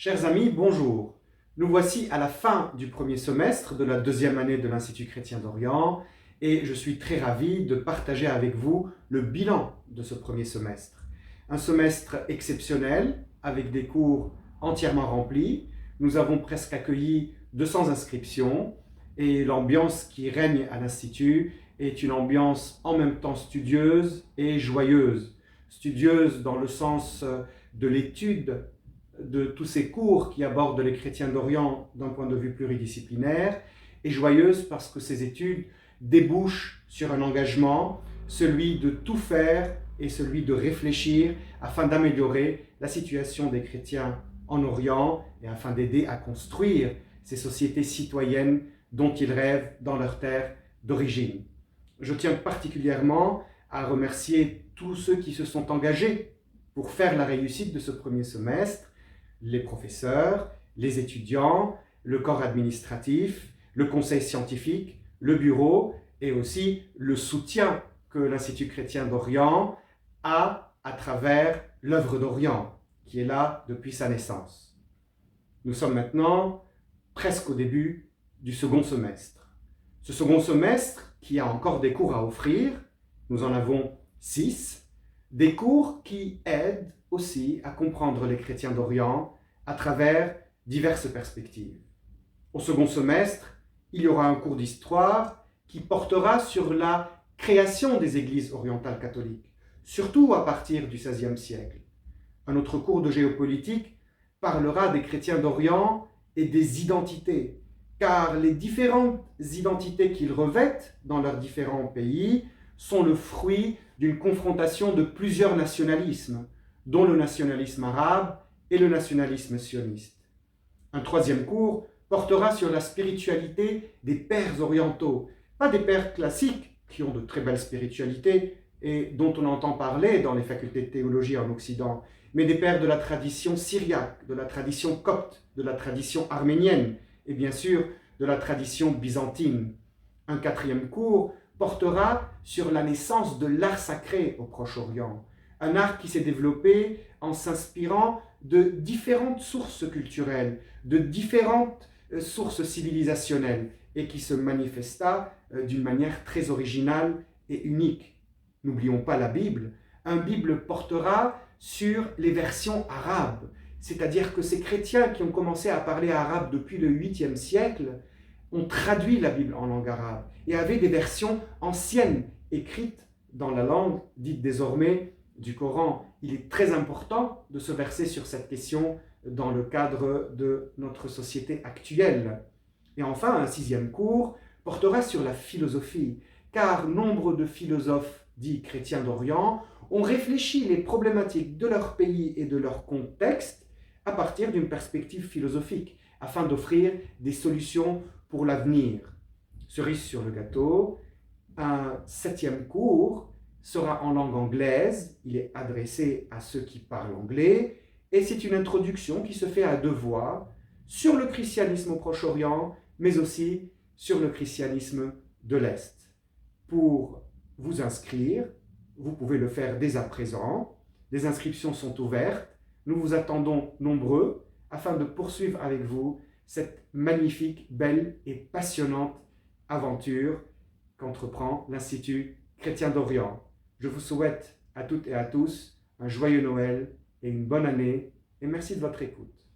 Chers amis, bonjour. Nous voici à la fin du premier semestre de la deuxième année de l'Institut chrétien d'Orient et je suis très ravi de partager avec vous le bilan de ce premier semestre. Un semestre exceptionnel avec des cours entièrement remplis. Nous avons presque accueilli 200 inscriptions et l'ambiance qui règne à l'Institut est une ambiance en même temps studieuse et joyeuse. Studieuse dans le sens de l'étude de tous ces cours qui abordent les chrétiens d'Orient d'un point de vue pluridisciplinaire, et joyeuse parce que ces études débouchent sur un engagement, celui de tout faire et celui de réfléchir afin d'améliorer la situation des chrétiens en Orient et afin d'aider à construire ces sociétés citoyennes dont ils rêvent dans leur terre d'origine. Je tiens particulièrement à remercier tous ceux qui se sont engagés pour faire la réussite de ce premier semestre, les professeurs, les étudiants, le corps administratif, le conseil scientifique, le bureau et aussi le soutien que l'Institut chrétien d'Orient a à travers l'œuvre d'Orient, qui est là depuis sa naissance. Nous sommes maintenant presque au début du second semestre. Ce second semestre qui a encore des cours à offrir, nous en avons 6, des cours qui aident aussi à comprendre les chrétiens d'Orient à travers diverses perspectives. Au second semestre, il y aura un cours d'histoire qui portera sur la création des églises orientales catholiques, surtout à partir du XVIe siècle. Un autre cours de géopolitique parlera des chrétiens d'Orient et des identités, car les différentes identités qu'ils revêtent dans leurs différents pays sont le fruit d'une confrontation de plusieurs nationalismes, dont le nationalisme arabe et le nationalisme sioniste. Un troisième cours portera sur la spiritualité des pères orientaux, pas des pères classiques qui ont de très belles spiritualités et dont on entend parler dans les facultés de théologie en Occident, mais des pères de la tradition syriaque, de la tradition copte, de la tradition arménienne et bien sûr de la tradition byzantine. Un quatrième cours portera sur la naissance de l'art sacré au Proche-Orient, un art qui s'est développé en s'inspirant de différentes sources culturelles, de différentes sources civilisationnelles et qui se manifesta d'une manière très originale et unique. N'oublions pas la Bible. Un Bible portera sur les versions arabes, c'est-à-dire que ces chrétiens qui ont commencé à parler arabe depuis le 8e siècle ont traduit la Bible en langue arabe et avaient des versions anciennes écrites dans la langue dite désormais du Coran. Il est très important de se verser sur cette question dans le cadre de notre société actuelle. Et enfin, un sixième cours portera sur la philosophie, car nombre de philosophes dits chrétiens d'Orient ont réfléchi les problématiques de leur pays et de leur contexte à partir d'une perspective philosophique, afin d'offrir des solutions pour l'avenir. Cerise sur le gâteau, un septième cours sera en langue anglaise, il est adressé à ceux qui parlent anglais, et c'est une introduction qui se fait à deux voix sur le christianisme au Proche-Orient, mais aussi sur le christianisme de l'Est. Pour vous inscrire, vous pouvez le faire dès à présent. Les inscriptions sont ouvertes. Nous vous attendons nombreux afin de poursuivre avec vous cette magnifique, belle et passionnante aventure qu'entreprend l'Institut chrétien d'Orient. Je vous souhaite à toutes et à tous un joyeux Noël et une bonne année et merci de votre écoute.